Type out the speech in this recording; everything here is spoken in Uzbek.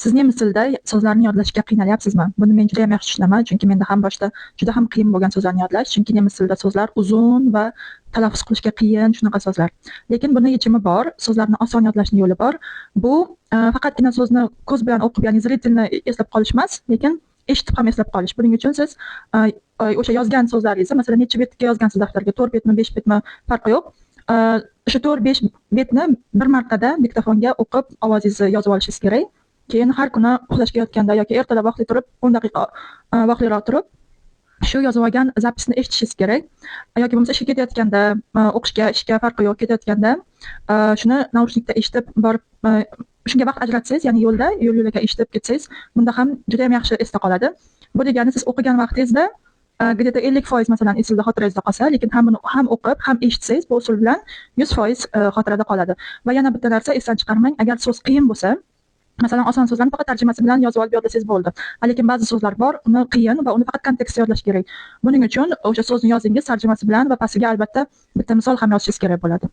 Siz nemis tilida so'zlarni yodlashga qiynalyapsizmi? Buni men juda ham yaxshi tushunaman, chunki menda ham boshida juda ham qiyin bo'lgan so'zlarni yodlash, chunki nemis tilida so'zlar uzun va talaffuz qilishga qiyin shunaqa so'zlar. Lekin buni yechimi bor, so'zlarni oson yodlashning yo'li bor. Bu faqatgina so'zni ko'z bilan o'qib, ya'ni zritelni eslab qolish emas, lekin eshitib ham eslab qolish. Buning uchun siz o'sha yozgan so'zlaringizni, masalan, necha betga yozgansiz daftarga, 4 betmi, 5 betmi farqi yo'q. O'sha 4-5 betni bir martada diktofonga o'qib, ovozingizni yozib olishingiz kerak. Keyin har kuni uxlashga yotganda yoki ertalab vaqtli turib, 10 daqiqa vaqtliroq turib, shu yozib olgan zapisni eshitishingiz kerak. Yoki bo'lmasa ishga ketayotganda, o'qishga, ishga farqi yo'q ketayotganda, shuni naushnikda eshitib borib, shunga vaqt ajratsangiz, ya'ni yo'l-yo'lakay eshitib ketsangiz, bunda ham juda ham yaxshi esda qoladi. Bu degani siz o'qigan vaqtingizda где-то 50% masalan esingizda, xotirangizda qolsa, lekin ham buni ham o'qib, ham eshitsangiz, bu usul bilan 100% xotirada qoladi. Va yana bitta narsa esdan chiqarmang, agar so'z qiyin bo'lsa, masalan, oson so'zlarni faqat tarjimasi bilan yozib olib yodlasangiz bo'ldi. Lekin ba'zi so'zlar bor, uni qiyin va uni faqat kontekstda yodlash kerak. Buning uchun o'sha so'zni yozingiz tarjimasi bilan va pastiga albatta bitta misol ham yozishingiz kerak bo'ladi.